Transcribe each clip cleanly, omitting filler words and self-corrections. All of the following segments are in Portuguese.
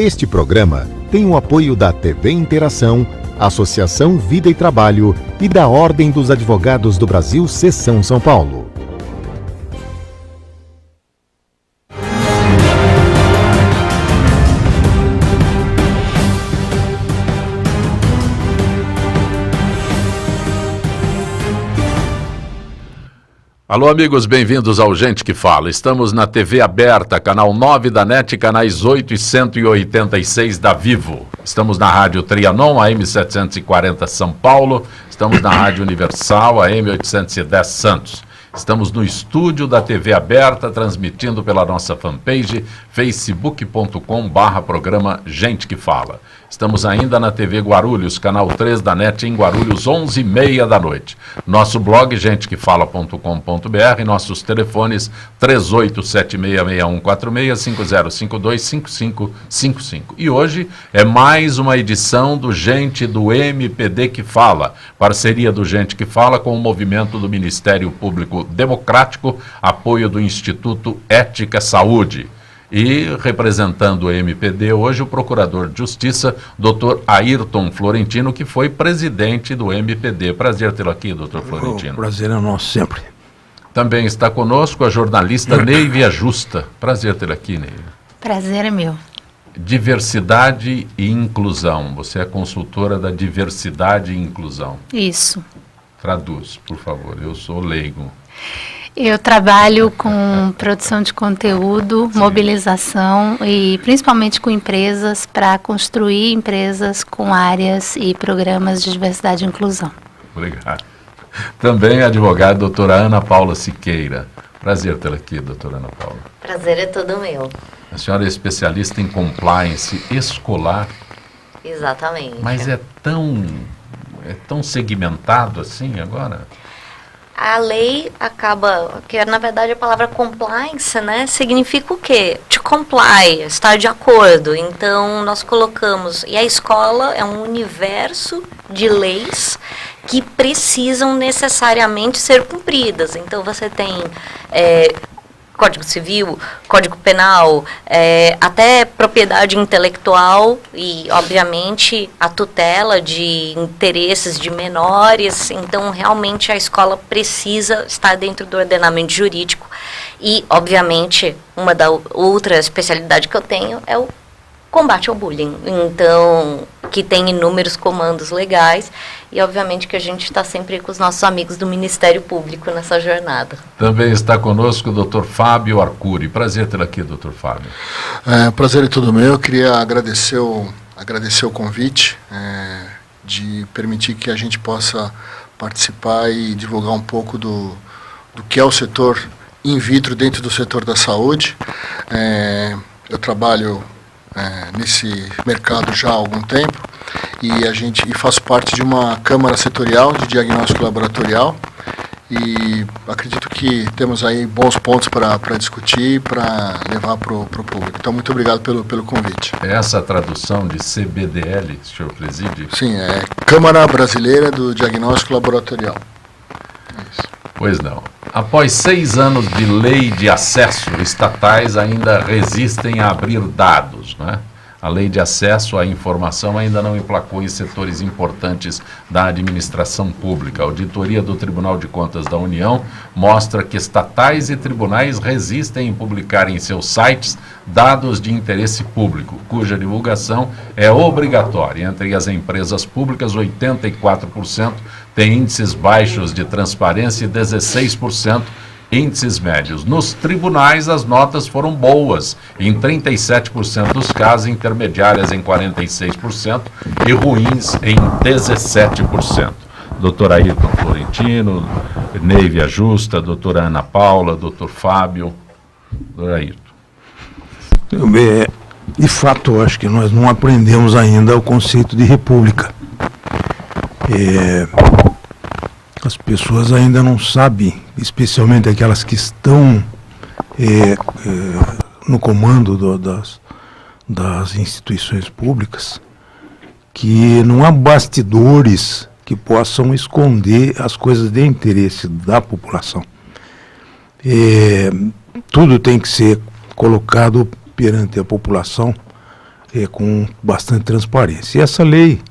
Este programa tem o apoio da TV Interação, Associação Vida e Trabalho e da Ordem dos Advogados do Brasil, Seção São Paulo. Alô, amigos, bem-vindos ao Gente que Fala. Estamos na TV aberta, canal 9 da NET, canais 8 e 186 da Vivo. Estamos na Rádio Trianon, AM 740 São Paulo. Estamos na Rádio Universal, AM 810 Santos. Estamos no estúdio da TV aberta, transmitindo pela nossa fanpage, facebook.com/programa Gente que Fala. Estamos ainda na TV Guarulhos, canal 3 da NET, em Guarulhos, 11h30 da noite. Nosso blog, gentequefala.com.br, nossos telefones 38766146, 5052-5555. E hoje é mais uma edição do Gente do MPD que Fala, parceria do Gente que Fala com o movimento do Ministério Público Democrático, apoio do Instituto Ética Saúde. E, representando o MPD hoje, o Procurador de Justiça, Dr. Ayrton Florentino, que foi presidente do MPD. Prazer tê-lo aqui, Dr. Florentino. O prazer é nosso sempre. Também está conosco a jornalista Neivia Justa. Prazer tê-lo aqui, Neivia. Prazer é meu. Diversidade e inclusão. Você é consultora da diversidade e inclusão. Isso. Traduz, por favor. Eu sou leigo. Eu trabalho com produção de conteúdo, sim, mobilização e principalmente com empresas para construir empresas com áreas e programas de diversidade e inclusão. Obrigado. Também a advogada doutora Ana Paula Siqueira. Prazer tê-la aqui, doutora Ana Paula. Prazer é todo meu. A senhora é especialista em compliance escolar. Exatamente. Mas é tão segmentado assim agora? A lei acaba, que na verdade a palavra compliance, né, significa o quê? To comply, estar de acordo. Então nós colocamos, e a escola é um universo de leis que precisam necessariamente ser cumpridas. Então você tem Código Civil, Código Penal, até propriedade intelectual e, obviamente, a tutela de interesses de menores. Então, realmente, a escola precisa estar dentro do ordenamento jurídico. E, obviamente, uma da outra especialidade que eu tenho é o combate ao bullying. Então, que tem inúmeros comandos legais e, obviamente, que a gente está sempre com os nossos amigos do Ministério Público nessa jornada. Também está conosco o Dr. Fábio Arcuri. Prazer tê-lo aqui, Dr. Fábio. Prazer é todo meu. Eu queria agradecer o convite de permitir que a gente possa participar e divulgar um pouco do que é o setor in vitro dentro do setor da saúde. Eu trabalho nesse mercado já há algum tempo e faço parte de uma câmara setorial de diagnóstico laboratorial e acredito que temos aí bons pontos para discutir e para levar para o público. Então, muito obrigado pelo convite. Essa tradução de CBDL, o senhor preside? Sim, é Câmara Brasileira do Diagnóstico Laboratorial. É isso. Pois não. Após 6 anos de lei de acesso, estatais ainda resistem a abrir dados, né? A lei de acesso à informação ainda não emplacou em setores importantes da administração pública. A auditoria do Tribunal de Contas da União mostra que estatais e tribunais resistem em publicar em seus sites dados de interesse público, cuja divulgação é obrigatória. Entre as empresas públicas, 84% têm índices baixos de transparência e 16% índices médios. Nos tribunais, as notas foram boas, em 37% dos casos, intermediárias em 46% e ruins em 17%. Doutor Ayrton Florentino, Neivia Justa, doutora Ana Paula, doutor Fábio, doutor Ayrton. De fato, eu acho que nós não aprendemos ainda o conceito de república. As pessoas ainda não sabem, especialmente aquelas que estão no comando das instituições públicas, que não há bastidores que possam esconder as coisas de interesse da população. Tudo tem que ser colocado perante a população com bastante transparência. E essa lei,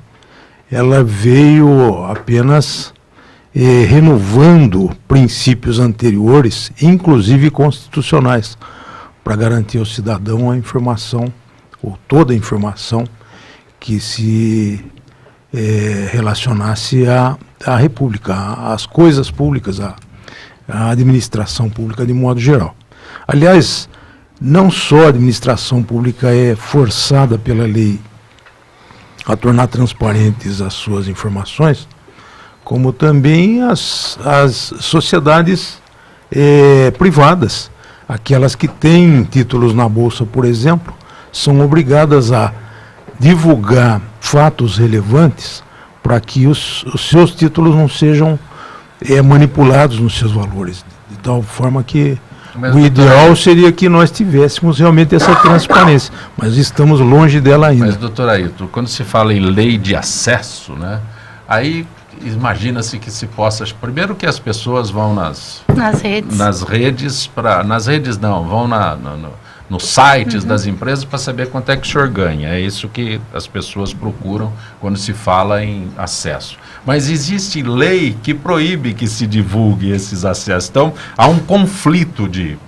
ela veio apenas renovando princípios anteriores, inclusive constitucionais, para garantir ao cidadão a informação, ou toda a informação, que se relacionasse à República, às coisas públicas, à administração pública de modo geral. Aliás, não só a administração pública é forçada pela lei a tornar transparentes as suas informações, como também as sociedades privadas, aquelas que têm títulos na Bolsa, por exemplo, são obrigadas a divulgar fatos relevantes para que os seus títulos não sejam manipulados nos seus valores, de tal forma que o ideal seria que nós tivéssemos realmente essa transparência, mas estamos longe dela ainda. Mas, doutor Ailton, quando se fala em lei de acesso, né, aí imagina-se que se possa, primeiro que as pessoas vão nas redes, vão nos sites das empresas para saber quanto é que o senhor ganha. É isso que as pessoas procuram quando se fala em acesso. Mas existe lei que proíbe que se divulgue esses acessos. Então, há um conflito de...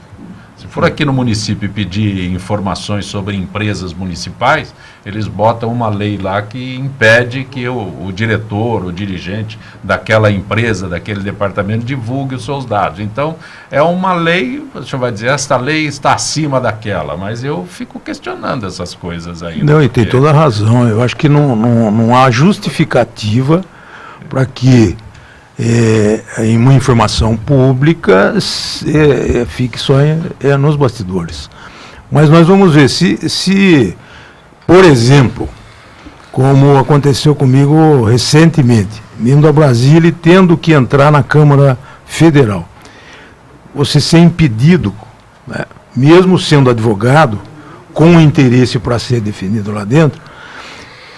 Se for aqui no município pedir informações sobre empresas municipais, eles botam uma lei lá que impede que o diretor, o dirigente daquela empresa, daquele departamento, divulgue os seus dados. Então, é uma lei, o senhor vai dizer, esta lei está acima daquela, mas eu fico questionando essas coisas aí. Não, e tem toda a razão. Eu acho que não há justificativa para que em uma informação pública fique só nos bastidores. Mas nós vamos ver se, por exemplo, como aconteceu comigo recentemente, indo a Brasília e tendo que entrar na Câmara Federal, você ser impedido, né, mesmo sendo advogado, com interesse para ser definido lá dentro,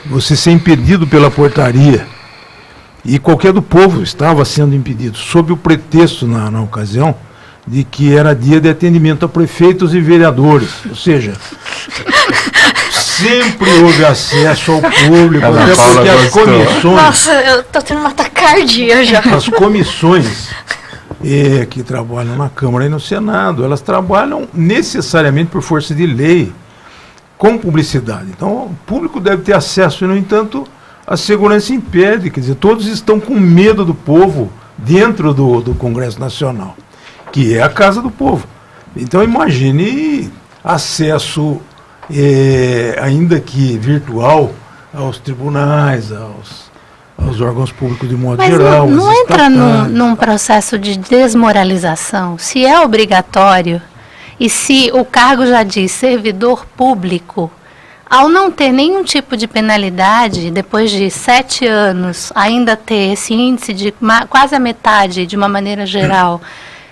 você ser impedido pela portaria, e qualquer do povo estava sendo impedido, sob o pretexto, na ocasião, de que era dia de atendimento a prefeitos e vereadores. Ou seja, sempre houve acesso ao público, até porque as comissões... Nossa, eu estou tendo uma taquicardia já. As comissões que trabalham na Câmara e no Senado, elas trabalham necessariamente por força de lei, com publicidade. Então, o público deve ter acesso, e, no entanto, a segurança impede, quer dizer, todos estão com medo do povo dentro do Congresso Nacional, que é a casa do povo. Então, imagine acesso, ainda que virtual, aos tribunais, aos órgãos públicos de modo geral. Mas não entra num processo de desmoralização? Se é obrigatório, e se o cargo já diz servidor público, ao não ter nenhum tipo de penalidade, depois de 7 anos, ainda ter esse índice de quase a metade, de uma maneira geral,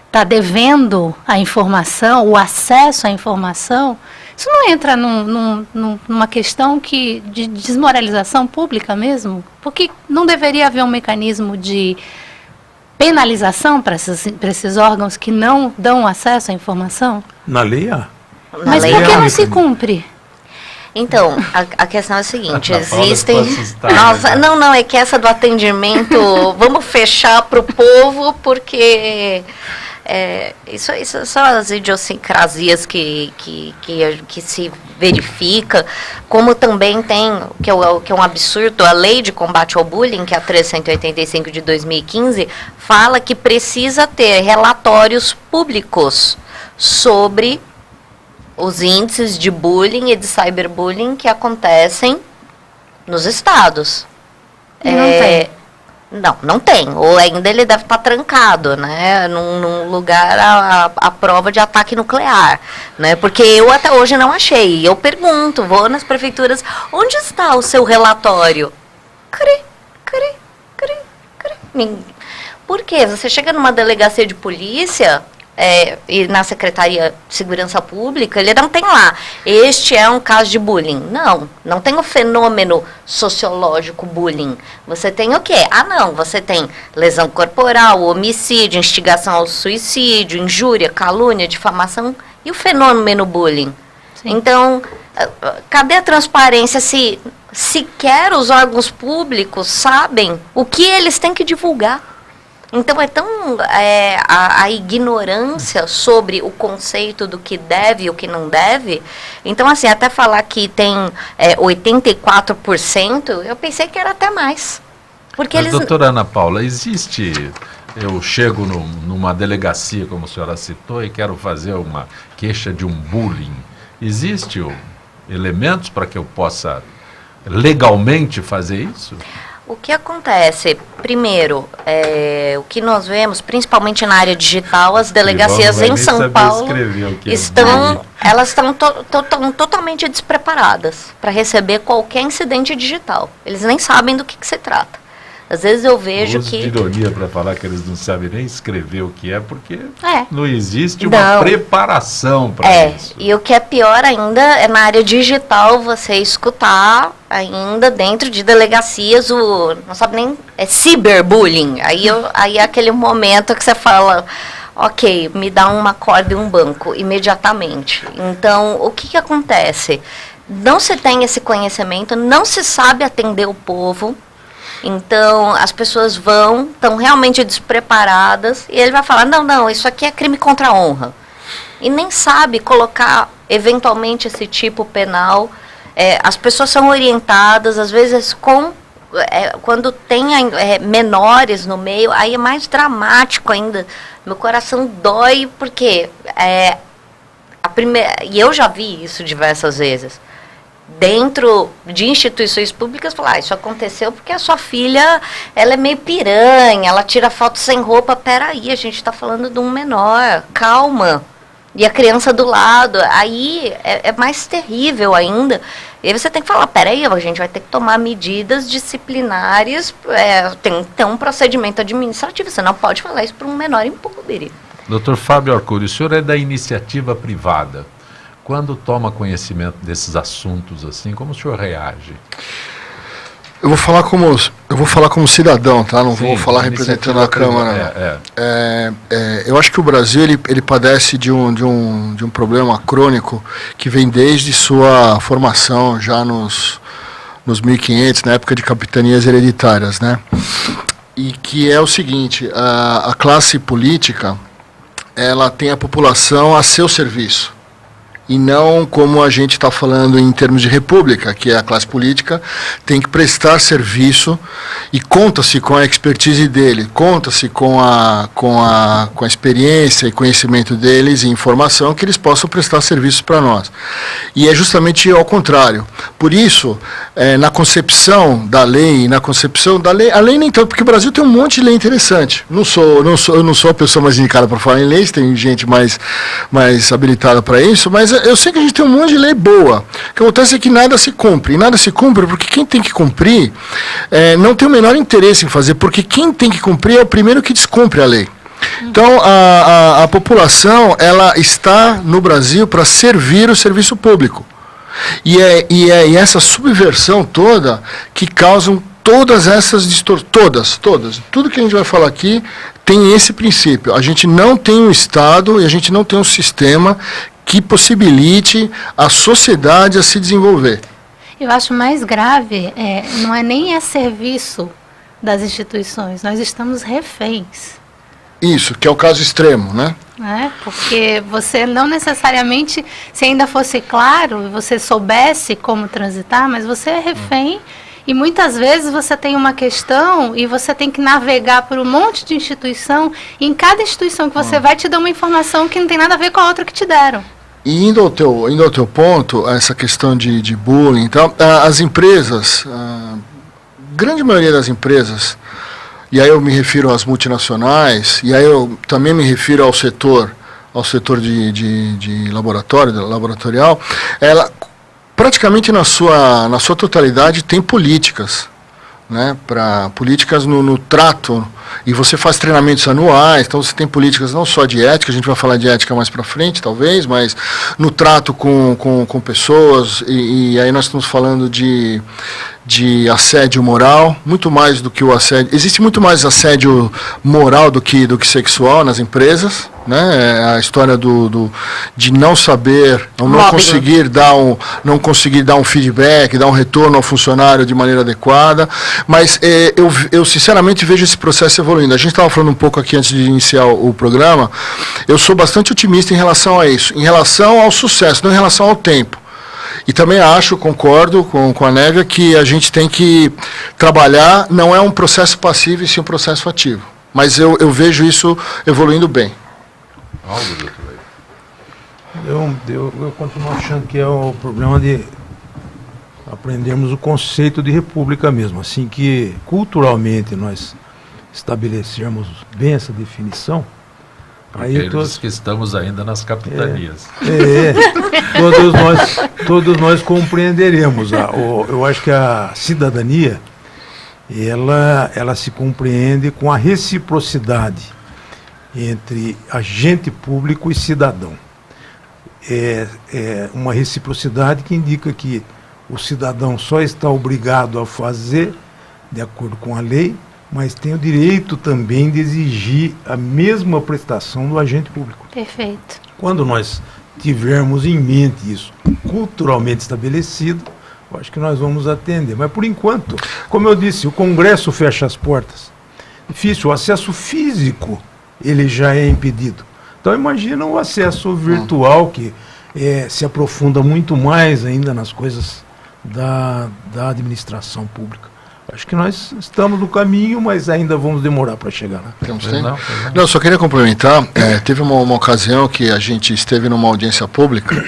está devendo a informação, o acesso à informação, isso não entra numa questão de desmoralização pública mesmo? Porque não deveria haver um mecanismo de penalização para esses órgãos que não dão acesso à informação? Na lei há. Mas por que não se cumpre? Então, a questão é a seguinte, existem... Nossa, não, é que essa do atendimento, vamos fechar para o povo, porque isso são as idiosincrasias que se verifica, como também tem, que é um absurdo, a Lei de Combate ao Bullying, que é a 385 de 2015, fala que precisa ter relatórios públicos sobre os índices de bullying e de cyberbullying que acontecem nos estados. Não tem. Não tem. Ou ainda ele deve estar trancado, né? Num lugar à prova de ataque nuclear, né? Porque eu até hoje não achei. Eu pergunto, vou nas prefeituras, onde está o seu relatório? Por quê? Você chega numa delegacia de polícia... e na Secretaria de Segurança Pública, ele não tem lá, este é um caso de bullying. Não tem o fenômeno sociológico bullying. Você tem o quê? Você tem lesão corporal, homicídio, instigação ao suicídio, injúria, calúnia, difamação e o fenômeno bullying. Sim. Então, Cadê a transparência se sequer os órgãos públicos sabem o que eles têm que divulgar? Então é tão a ignorância sobre o conceito do que deve e o que não deve. Então, assim, até falar que tem 84%, eu pensei que era até mais. Porque Mas, eles... doutora Ana Paula, eu chego numa delegacia, como a senhora citou, e quero fazer uma queixa de um bullying. Existe elementos para que eu possa legalmente fazer isso? O que acontece? Primeiro, o que nós vemos, principalmente na área digital, as delegacias em São Paulo elas estão totalmente despreparadas para receber qualquer incidente digital. Eles nem sabem do que se trata. Às vezes eu vejo Uso que... de ironia para falar que eles não sabem nem escrever o que é, porque não existe uma preparação para isso. E o que é pior ainda é na área digital você escutar ainda dentro de delegacias não sabe nem, ciberbullying. Aí é aquele momento que você fala, ok, me dá uma corda e um banco imediatamente. Então, o que acontece? Não se tem esse conhecimento, não se sabe atender o povo. Então, as pessoas estão realmente despreparadas, e ele vai falar, não, isso aqui é crime contra a honra. E nem sabe colocar, eventualmente, esse tipo penal. As pessoas são orientadas, às vezes, quando tem menores no meio, aí é mais dramático ainda. Meu coração dói, porque e eu já vi isso diversas vezes. Dentro de instituições públicas, falar, isso aconteceu porque a sua filha, ela é meio piranha, ela tira foto sem roupa. Peraí, a gente está falando de um menor, calma. E a criança do lado, aí é mais terrível ainda. E aí você tem que falar, peraí, a gente vai ter que tomar medidas disciplinares, tem que ter um procedimento administrativo, você não pode falar isso para um menor impúber. Doutor Fábio Arcuri, o senhor é da iniciativa privada. Quando toma conhecimento desses assuntos assim, como o senhor reage? Eu vou falar como cidadão, tá? Não vou falar representando a Câmara. Eu acho que o Brasil ele padece de um problema crônico que vem desde sua formação já nos 1500, na época de capitanias hereditárias, né? E que é o seguinte, a classe política, ela tem a população a seu serviço. E não como a gente está falando em termos de república, que é a classe política tem que prestar serviço e conta-se com a expertise dele, conta-se com a experiência e conhecimento deles e informação que eles possam prestar serviços para nós. E é justamente ao contrário. Por isso, na concepção da lei, a lei nem tanto, porque o Brasil tem um monte de lei interessante. Eu não sou a pessoa mais indicada para falar em leis, tem gente mais habilitada para isso, mas eu sei que a gente tem um monte de lei boa. O que acontece é que nada se cumpre. E nada se cumpre porque quem tem que cumprir não tem o menor interesse em fazer, porque quem tem que cumprir é o primeiro que descumpre a lei. Então, a população, ela está no Brasil para servir o serviço público. E é essa subversão toda que causam todas essas distorções, todas. Tudo que a gente vai falar aqui tem esse princípio. A gente não tem um Estado e a gente não tem um sistema que possibilite a sociedade a se desenvolver. Eu acho mais grave, não é nem a serviço das instituições, nós estamos reféns. Isso, que é o caso extremo, né? Porque você não necessariamente, se ainda fosse claro, você soubesse como transitar, mas você é refém. E muitas vezes você tem uma questão e você tem que navegar por um monte de instituição, e em cada instituição que você vai te dar uma informação que não tem nada a ver com a outra que te deram. E indo ao teu ponto, essa questão de bullying, então, as empresas, a grande maioria das empresas, e aí eu me refiro às multinacionais, e aí eu também me refiro ao setor de laboratorial, ela praticamente na sua totalidade tem políticas, né, políticas no trato, e você faz treinamentos anuais, então você tem políticas não só de ética, a gente vai falar de ética mais para frente, talvez, mas no trato com pessoas, e aí nós estamos falando de de assédio moral, muito mais do que o assédio. Existe muito mais assédio moral do que sexual nas empresas, né? A história de não saber, não conseguir dar um feedback, dar um retorno ao funcionário de maneira adequada. Mas eu sinceramente vejo esse processo evoluindo. A gente estava falando um pouco aqui antes de iniciar o programa. Eu sou bastante otimista em relação a isso, em relação ao sucesso, não em relação ao tempo. E também concordo com a Névia, que a gente tem que trabalhar, não é um processo passivo, e sim um processo ativo. Mas eu vejo isso evoluindo bem. Eu continuo achando que é o problema de aprendermos o conceito de república mesmo. Assim que culturalmente nós estabelecermos bem essa definição, aí todos que estamos ainda nas capitanias. Todos nós compreenderemos. Eu acho que a cidadania, ela se compreende com a reciprocidade entre agente público e cidadão. É uma reciprocidade que indica que o cidadão só está obrigado a fazer de acordo com a lei, mas tem o direito também de exigir a mesma prestação do agente público. Perfeito. Quando nós tivermos em mente isso culturalmente estabelecido, eu acho que nós vamos atender. Mas, por enquanto, como eu disse, o Congresso fecha as portas. Difícil, o acesso físico ele já é impedido. Então, imagina o acesso virtual, que se aprofunda muito mais ainda nas coisas da administração pública. Acho que nós estamos no caminho, mas ainda vamos demorar para chegar lá. Temos tempo? Não, só queria complementar. Teve uma ocasião que a gente esteve numa audiência pública,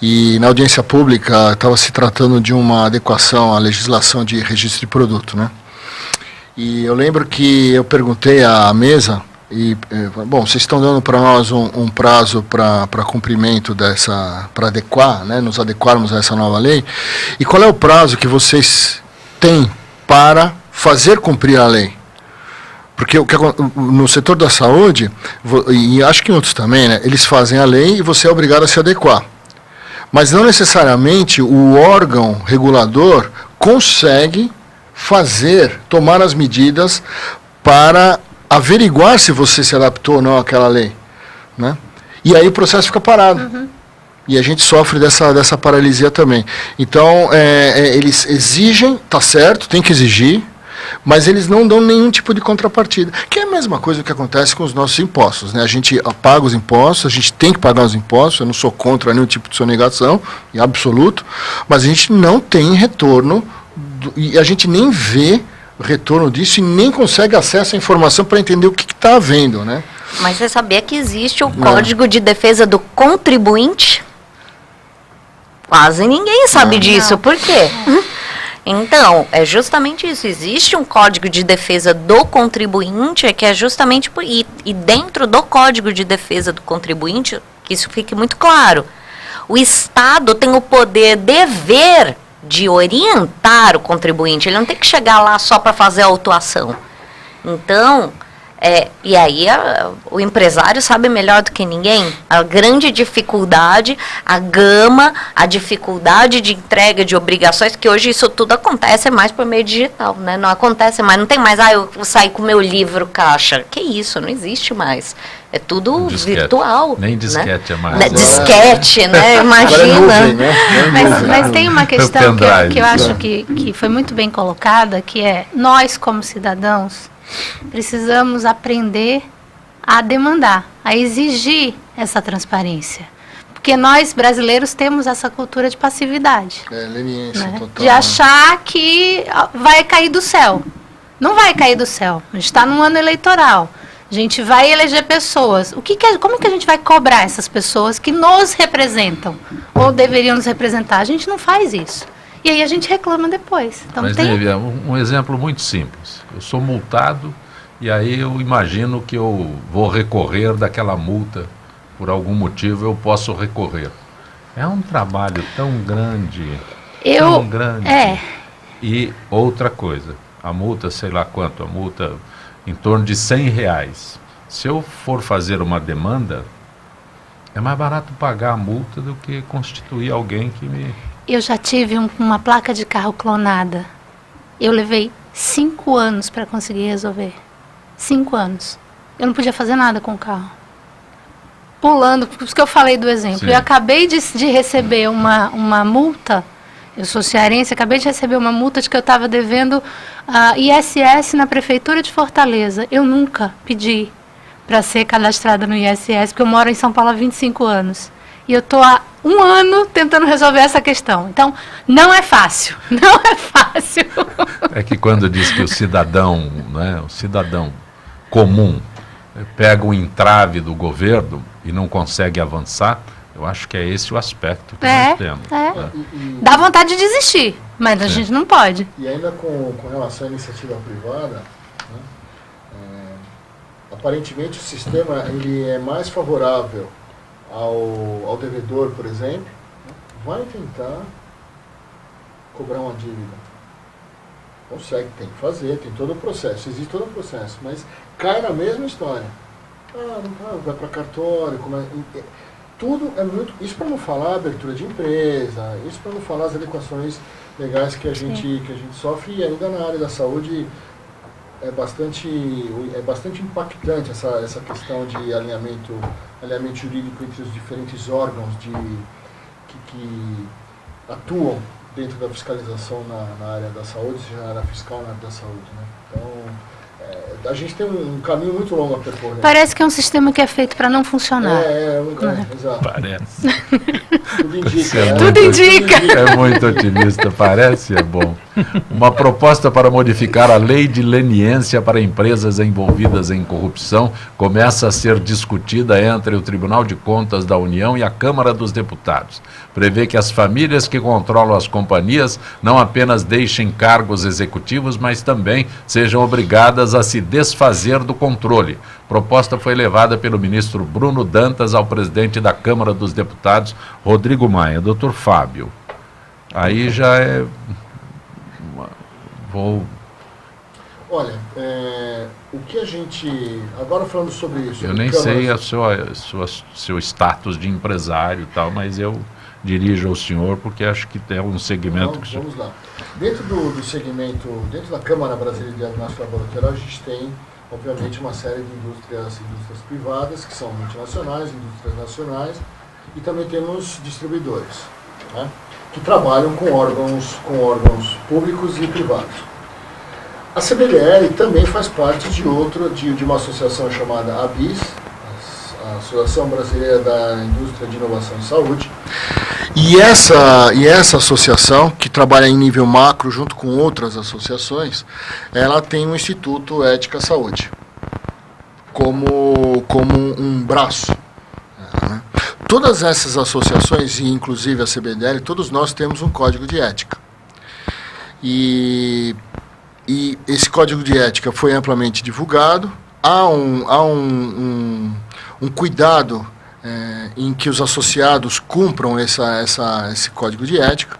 e na audiência pública estava se tratando de uma adequação à legislação de registro de produto, né? E eu lembro que eu perguntei à mesa, bom, vocês estão dando para nós um prazo para cumprimento para adequar, né, nos adequarmos a essa nova lei, e qual é o prazo que vocês têm para fazer cumprir a lei? Porque no setor da saúde, e acho que em outros também, né, eles fazem a lei e você é obrigado a se adequar. Mas não necessariamente o órgão regulador consegue tomar as medidas para averiguar se você se adaptou ou não àquela lei, né? E aí o processo fica parado. Uhum. E a gente sofre dessa paralisia também. Então, eles exigem, tá certo, tem que exigir, mas eles não dão nenhum tipo de contrapartida. Que é a mesma coisa que acontece com os nossos impostos, né? A gente paga os impostos, a gente tem que pagar os impostos, eu não sou contra nenhum tipo de sonegação, em absoluto, mas a gente não tem retorno, e a gente nem vê retorno disso e nem consegue acesso à informação para entender o que está havendo, né? Mas você sabia que existe o Código de Defesa do Contribuinte? Quase ninguém sabe disso. Por quê? Então, é justamente isso. Existe um Código de Defesa do Contribuinte, que é justamente e dentro do Código de Defesa do Contribuinte, que isso fique muito claro, o Estado tem o poder, dever de orientar o contribuinte. Ele não tem que chegar lá só para fazer a autuação. Então, e aí o empresário sabe melhor do que ninguém a grande dificuldade, a gama, a dificuldade de entrega de obrigações, que hoje isso tudo acontece mais por meio digital, né? Não acontece mais, não tem mais, eu vou sair com o meu livro caixa. Que isso, não existe mais. É tudo virtual. Nem disquete, né? Disquete, né? Imagina. Mas tem uma questão que eu acho que foi muito bem colocada, que é nós, como cidadãos, precisamos aprender a demandar, a exigir essa transparência. Porque nós, brasileiros, temos essa cultura de passividade. Leniência, né? total. De achar que vai cair do céu. Não vai cair do céu. A gente está num ano eleitoral. A gente vai eleger pessoas. Como que a gente vai cobrar essas pessoas que nos representam? Ou deveriam nos representar? A gente não faz isso. E aí a gente reclama depois. Então, mas, Nívia, um exemplo muito simples. Eu sou multado e aí eu imagino que eu vou recorrer daquela multa. Por algum motivo eu posso recorrer. É um trabalho tão grande. Tão grande. E outra coisa. A multa, sei lá quanto, a multa em torno de R$100. Se eu for fazer uma demanda, é mais barato pagar a multa do que constituir alguém que me... Eu já tive uma placa de carro clonada. Eu levei 5 anos para conseguir resolver. 5 anos. Eu não podia fazer nada com o carro. Pulando, por isso que eu falei do exemplo. Sim. Eu acabei de receber uma multa. Eu sou cearense, acabei de receber uma multa de que eu estava devendo ISS na Prefeitura de Fortaleza. Eu nunca pedi para ser cadastrada no ISS, porque eu moro em São Paulo há 25 anos. E eu estou há 1 ano tentando resolver essa questão. Então, não é fácil. Não é fácil. É que quando diz que o cidadão, né, o cidadão comum pega o entrave do governo e não consegue avançar, eu acho que é esse o aspecto que nós temos. Né? Dá vontade de desistir, mas a gente não pode. E ainda com relação à iniciativa privada, né, aparentemente o sistema ele é mais favorável ao devedor, por exemplo, vai tentar cobrar uma dívida. Consegue, tem que fazer, tem todo o processo, existe todo o processo, mas cai na mesma história. Vai para cartório, tudo é muito... Isso para não falar a abertura de empresa, isso para não falar as adequações legais que a gente sofre, e ainda na área da saúde é bastante impactante essa questão de alinhamento jurídico entre os diferentes órgãos que atuam dentro da fiscalização na área da saúde, seja na área fiscal, na área da saúde, né? Então, a gente tem um caminho muito longo a percorrer. Parece que é um sistema que é feito para não funcionar. Exato. Parece. Tudo indica. Tudo indica. É muito otimista, parece, é bom. Uma proposta para modificar a lei de leniência para empresas envolvidas em corrupção começa a ser discutida entre o Tribunal de Contas da União e a Câmara dos Deputados. Prevê que as famílias que controlam as companhias não apenas deixem cargos executivos, mas também sejam obrigadas a se desfazer do controle. Proposta foi levada pelo ministro Bruno Dantas ao presidente da Câmara dos Deputados, Rodrigo Maia. Doutor Fábio, aí já é... Olha, o que a gente... Agora falando sobre isso... Eu nem sei seu status de empresário e tal, mas eu dirijo ao senhor porque acho que tem um segmento... Não, vamos lá. Dentro do segmento, dentro da Câmara Brasileira de Diagnóstico Laboratorial, a gente tem, obviamente, uma série de indústrias privadas, que são multinacionais, indústrias nacionais, e também temos distribuidores, né, que trabalham com órgãos públicos e privados. A CBDL também faz parte de uma associação chamada ABIS, a Associação Brasileira da Indústria de Inovação em Saúde, e essa associação, que trabalha em nível macro junto com outras associações, ela tem um Instituto Ética Saúde como um braço. Né? Todas essas associações, e inclusive a CBDL, todos nós temos um código de ética. E esse código de ética foi amplamente divulgado. Há um cuidado em que os associados cumpram esse código de ética.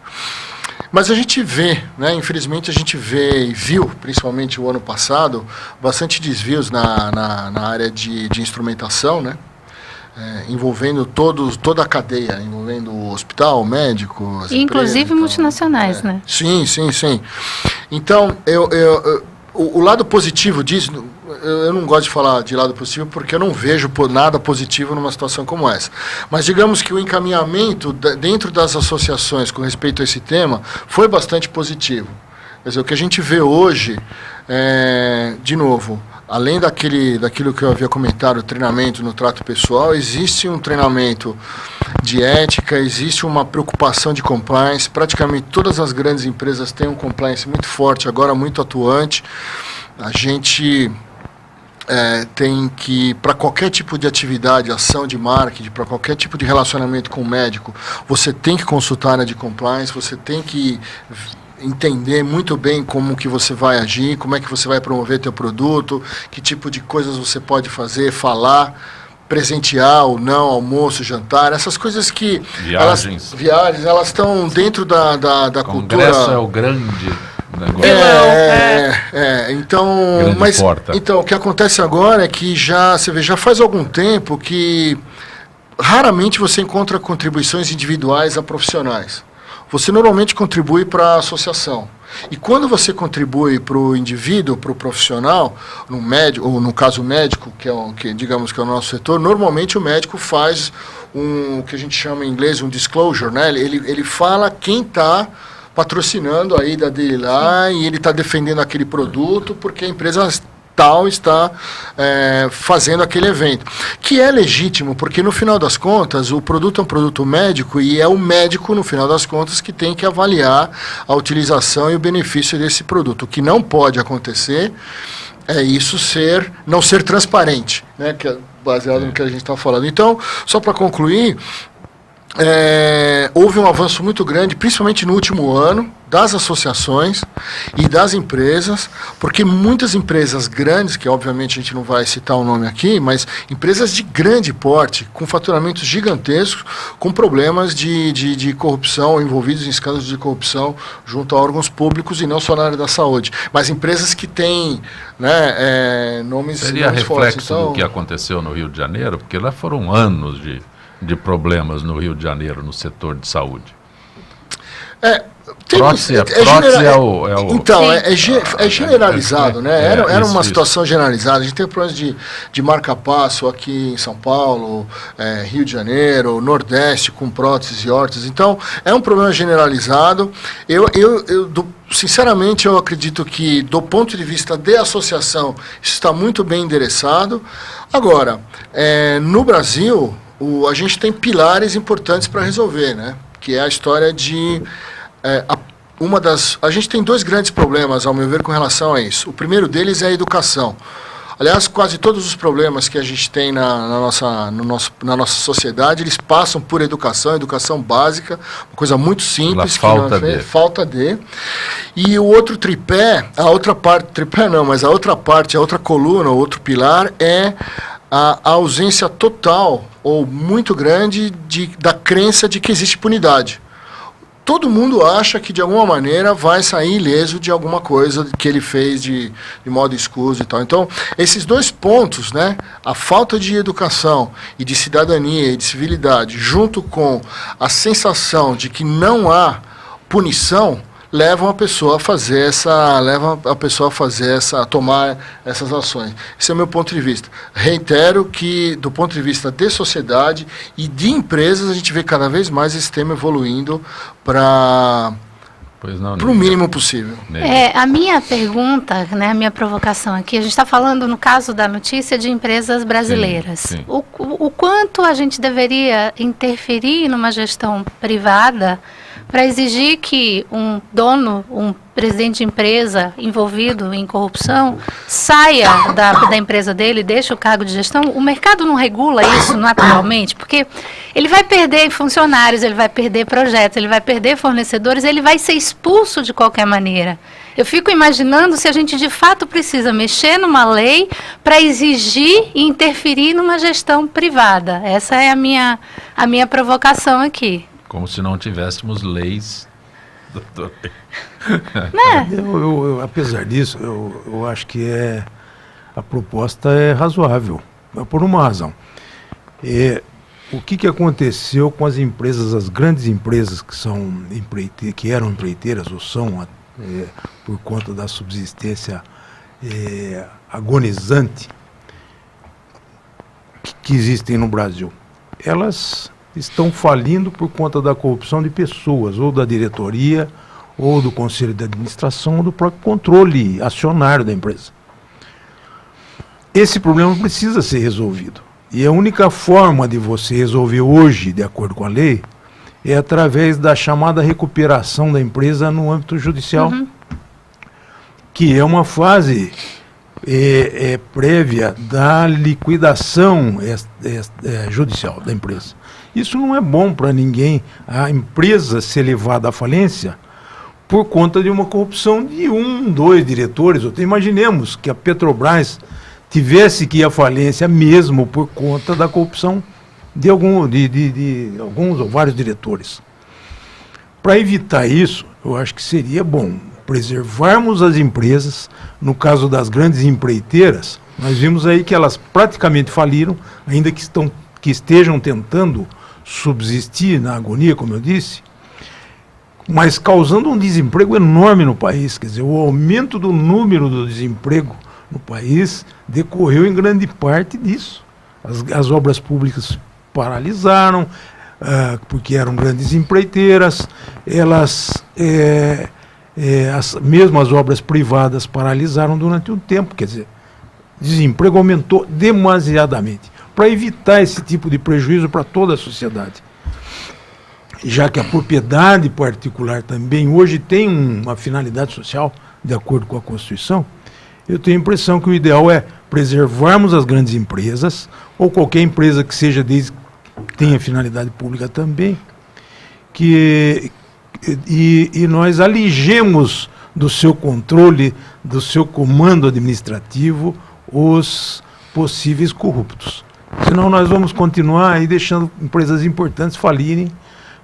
Mas a gente vê, né, infelizmente a gente vê e viu, principalmente o ano passado, bastante desvios na área de instrumentação, né? Envolvendo toda a cadeia, envolvendo o hospital, médico, as inclusive empresas, multinacionais, né? Sim. Então, o lado positivo disso, eu não gosto de falar de lado positivo porque eu não vejo nada positivo numa situação como essa. Mas digamos que o encaminhamento dentro das associações com respeito a esse tema foi bastante positivo. Quer dizer, o que a gente vê hoje, de novo, além daquilo que eu havia comentado, treinamento no trato pessoal, existe um treinamento de ética, existe uma preocupação de compliance. Praticamente todas as grandes empresas têm um compliance muito forte, agora muito atuante. A gente tem que, para qualquer tipo de atividade, ação de marketing, para qualquer tipo de relacionamento com o médico, você tem que consultar a área de compliance, você tem que entender muito bem como que você vai agir, como é que você vai promover teu produto, que tipo de coisas você pode fazer, falar, presentear ou não, almoço, jantar, essas coisas que... Viagens, elas estão dentro da cultura... Congresso é o grande negócio. Então, então, o que acontece agora é que já faz algum tempo que raramente você encontra contribuições individuais a profissionais. você normalmente contribui para a associação. E quando você contribui para o indivíduo, para o profissional, no médico, ou no caso médico, que digamos que é o nosso setor, normalmente o médico faz o que a gente chama em inglês um disclosure, né? Ele fala quem está patrocinando a ida dele lá e ele está defendendo aquele produto porque a empresa tal está fazendo aquele evento, que é legítimo, porque no final das contas o produto é um produto médico e é o médico, no final das contas, que tem que avaliar a utilização e o benefício desse produto. O que não pode acontecer é isso não ser transparente, né, que é baseado no que a gente está falando. Então, só para concluir, houve um avanço muito grande, principalmente no último ano, das associações e das empresas, porque muitas empresas grandes, que obviamente a gente não vai citar o nome aqui, mas empresas de grande porte, com faturamentos gigantescos, com problemas de corrupção, envolvidos em escândalos de corrupção junto a órgãos públicos e não só na área da saúde, mas empresas que têm, né, nomes Seria reflexo fortes, então, do que aconteceu no Rio de Janeiro, porque lá foram anos de problemas no Rio de Janeiro, no setor de saúde. Prótese Então, é generalizado, né? Era uma situação generalizada. A gente tem problemas de marca-passo aqui em São Paulo, Rio de Janeiro, Nordeste, com próteses e órteses. Então, é um problema generalizado. Sinceramente, eu acredito que, do ponto de vista de associação, isso está muito bem endereçado. Agora, no Brasil, a gente tem pilares importantes para resolver, né? Que é a história de... A gente tem dois grandes problemas, ao meu ver, com relação a isso. O primeiro deles é a educação. Aliás, quase todos os problemas que a gente tem na nossa sociedade, eles passam por educação básica, uma coisa muito simples. Falta de. E o outro tripé, a outra coluna, o outro pilar é a ausência total ou muito grande da crença de que existe impunidade. Todo mundo acha que, de alguma maneira, vai sair ileso de alguma coisa que ele fez de modo escuso e tal. Então, esses dois pontos, né, a falta de educação e de cidadania e de civilidade, junto com a sensação de que não há punição, levam a pessoa a tomar essas ações. Esse é o meu ponto de vista. Reitero que, do ponto de vista de sociedade e de empresas, a gente vê cada vez mais esse tema evoluindo para o mínimo possível. A minha pergunta, né, a minha provocação aqui, a gente está falando, no caso da notícia, de empresas brasileiras. Sim. O quanto a gente deveria interferir numa gestão privada para exigir que um presidente de empresa envolvido em corrupção saia da empresa dele, deixe o cargo de gestão? O mercado não regula isso naturalmente, porque ele vai perder funcionários, ele vai perder projetos, ele vai perder fornecedores, ele vai ser expulso de qualquer maneira. Eu fico imaginando se a gente de fato precisa mexer numa lei para exigir e interferir numa gestão privada. Essa é a minha provocação aqui. Como se não tivéssemos leis, doutor. Apesar disso, eu acho que a proposta é razoável, por uma razão. O que aconteceu com as empresas, as grandes empresas que eram empreiteiras ou são, por conta da subsistência agonizante que existem no Brasil? Elas estão falindo por conta da corrupção de pessoas, ou da diretoria, ou do conselho de administração, ou do próprio controle acionário da empresa. Esse problema precisa ser resolvido. E a única forma de você resolver hoje, de acordo com a lei, é através da chamada recuperação da empresa no âmbito judicial, que é uma fase prévia da liquidação judicial da empresa. Isso não é bom para ninguém, a empresa ser levada à falência por conta de uma corrupção de 2 diretores. Imaginemos que a Petrobras tivesse que ir à falência mesmo por conta da corrupção de alguns ou vários diretores. Para evitar isso, eu acho que seria bom preservarmos as empresas. No caso das grandes empreiteiras, nós vimos aí que elas praticamente faliram, ainda que estejam tentando subsistir na agonia, como eu disse. mas causando um desemprego enorme no país. Quer dizer, o aumento do número do desemprego no país decorreu em grande parte disso. As obras públicas paralisaram, porque eram grandes empreiteiras, mesmo as obras privadas paralisaram durante um tempo, quer dizer, desemprego aumentou demasiadamente, para evitar esse tipo de prejuízo para toda a sociedade. Já que a propriedade particular também hoje tem uma finalidade social, de acordo com a Constituição, eu tenho a impressão que o ideal é preservarmos as grandes empresas, ou qualquer empresa que seja desde que tenha finalidade pública também, e nós alijemos do seu controle, do seu comando administrativo, os possíveis corruptos. Senão nós vamos continuar aí deixando empresas importantes falirem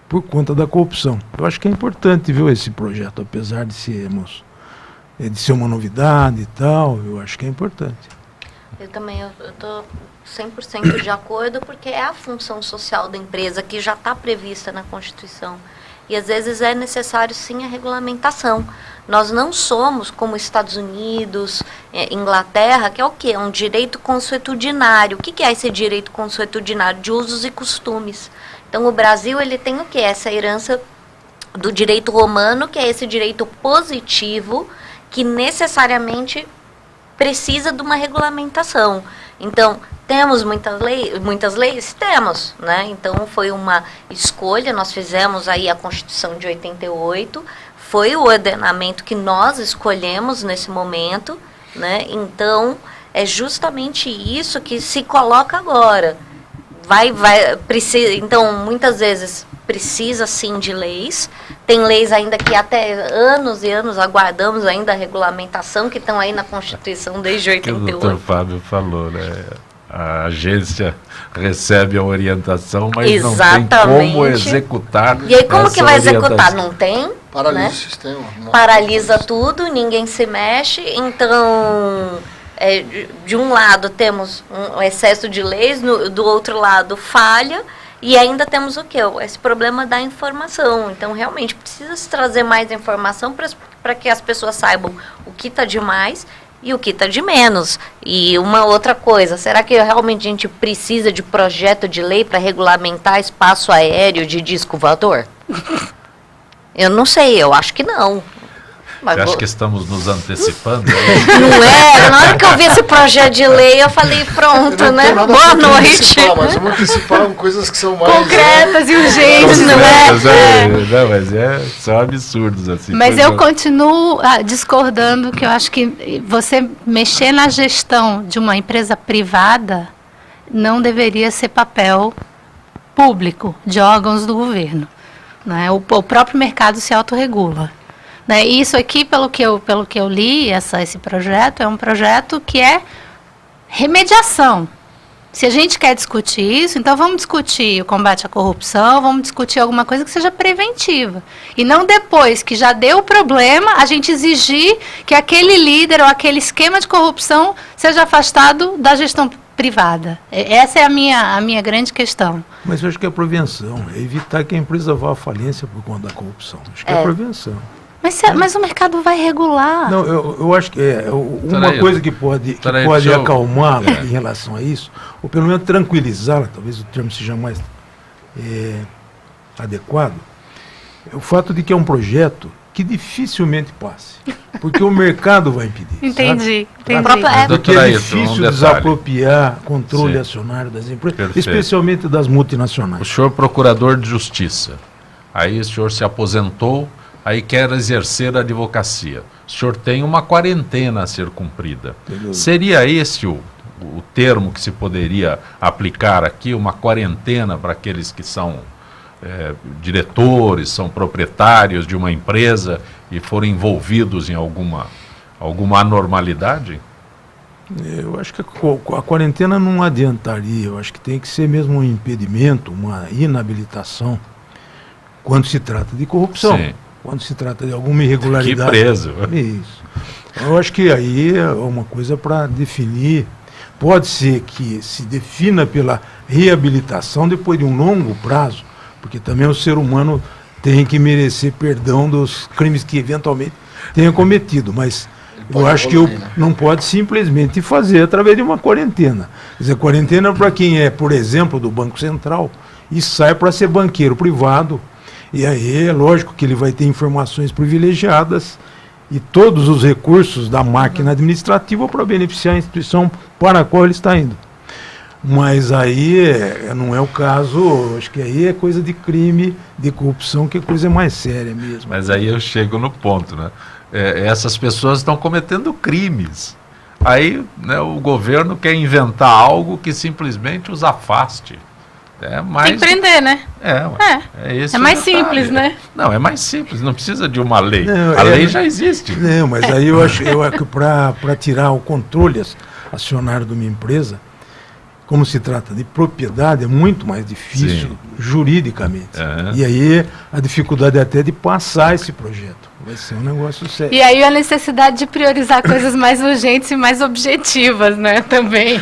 por conta da corrupção. Eu acho que é importante, viu, esse projeto, apesar de ser uma novidade e tal, eu acho que é importante. Eu também, eu estou 100% de acordo, porque é a função social da empresa que já está prevista na Constituição. E às vezes é necessário sim a regulamentação. Nós não somos como Estados Unidos, Inglaterra, que é o quê? É um direito consuetudinário. O que é esse direito consuetudinário? De usos e costumes. Então o Brasil ele tem o quê? Essa herança do direito romano, que é esse direito positivo, que necessariamente precisa de uma regulamentação. Então, temos muitas leis? Temos, né? Então, foi uma escolha, nós fizemos aí a Constituição de 88, foi o ordenamento que nós escolhemos nesse momento, né? Então, é justamente isso que se coloca agora. Precisa, então, muitas vezes precisa sim de leis. Tem leis ainda que até anos e anos aguardamos ainda a regulamentação, que estão aí na Constituição desde 88. Que o doutor Fábio falou, né? A agência recebe a orientação, mas exatamente, não tem como executar. E aí como que vai executar? Não tem. Paralisa, né? O sistema. Paralisa tudo, ninguém se mexe. Então, de um lado temos um excesso de leis, do outro lado falha. E ainda temos o quê? Esse problema da informação. Então, realmente, precisa se trazer mais informação para que as pessoas saibam o que está de mais e o que está de menos. E uma outra coisa, será que realmente a gente precisa de projeto de lei para regulamentar espaço aéreo de disco voador? Eu não sei, eu acho que não. Você acha que estamos nos antecipando? Não é? Na hora que eu vi esse projeto de lei, eu falei, pronto, né? Boa noite. Mas vamos antecipar coisas que são mais concretas e urgentes, não é? Não, mas são absurdos assim. Mas eu continuo discordando, que eu acho que você mexer na gestão de uma empresa privada não deveria ser papel público de órgãos do governo, né? O próprio mercado se autorregula. Né? E isso aqui, pelo que eu li, esse projeto é um projeto que é remediação. Se a gente quer discutir isso, então vamos discutir o combate à corrupção, vamos discutir alguma coisa que seja preventiva. E não depois que já deu o problema, a gente exigir que aquele líder ou aquele esquema de corrupção seja afastado da gestão privada. Essa é a minha grande questão. Mas eu acho que é prevenção, é evitar que a empresa vá à falência por conta da corrupção. Acho que é prevenção. Mas o mercado vai regular. Não, eu acho que uma coisa que pode acalmá-la em relação a isso, ou pelo menos tranquilizá-la, talvez o termo seja mais adequado, é o fato de que é um projeto que dificilmente passe. Porque o mercado vai impedir. Entendi. Porque é difícil desapropriar controle acionário das empresas, especialmente das multinacionais. O senhor procurador de justiça, aí o senhor se aposentou, aí quer exercer a advocacia. O senhor tem uma quarentena a ser cumprida. Seria esse o termo que se poderia aplicar aqui, uma quarentena para aqueles que são diretores, são proprietários de uma empresa e foram envolvidos em alguma anormalidade? Eu acho que a quarentena não adiantaria. Eu acho que tem que ser mesmo um impedimento, uma inabilitação, quando se trata de corrupção. Sim. Quando se trata de alguma irregularidade. Que preso. Isso. Eu acho que aí é uma coisa para definir. Pode ser que se defina pela reabilitação depois de um longo prazo, porque também o ser humano tem que merecer perdão dos crimes que eventualmente tenha cometido, mas eu acho que não pode simplesmente fazer através de uma quarentena. Quer dizer, quarentena para quem é, por exemplo, do Banco Central e sai para ser banqueiro privado, e aí é lógico que ele vai ter informações privilegiadas e todos os recursos da máquina administrativa para beneficiar a instituição para a qual ele está indo. Mas aí não é o caso, acho que aí é coisa de crime, de corrupção, que é coisa mais séria mesmo. Mas aí eu chego no ponto, né? Essas pessoas estão cometendo crimes. Aí, né, o governo quer inventar algo que simplesmente os afaste. Tem que prender, né? Esse é mais simples, né? Não, é mais simples, não precisa de uma lei. Não, a lei já existe. Não, mas aí eu acho que para tirar o controle acionário de uma empresa, como se trata de propriedade, é muito mais difícil juridicamente. E aí a dificuldade é até de passar esse projeto. Vai ser um negócio sério. E aí a necessidade de priorizar coisas mais urgentes e mais objetivas, né, também.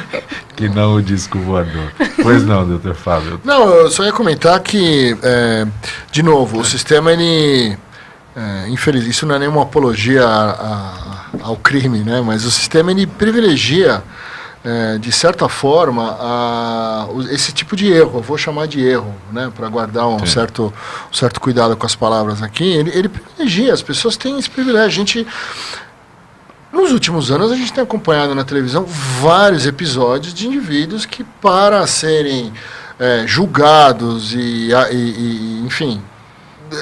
Que não o disco voador. Pois não, doutor Fábio. Não, eu só ia comentar que, de novo, o sistema, ele... infeliz, isso não é nenhuma apologia ao crime, né? Mas o sistema, ele privilegia, de certa forma, esse tipo de erro, eu vou chamar de erro, né? Para guardar um certo cuidado com as palavras aqui, ele privilegia, as pessoas têm esse privilégio. Nos últimos anos, a gente tem acompanhado na televisão vários episódios de indivíduos que, para serem julgados enfim,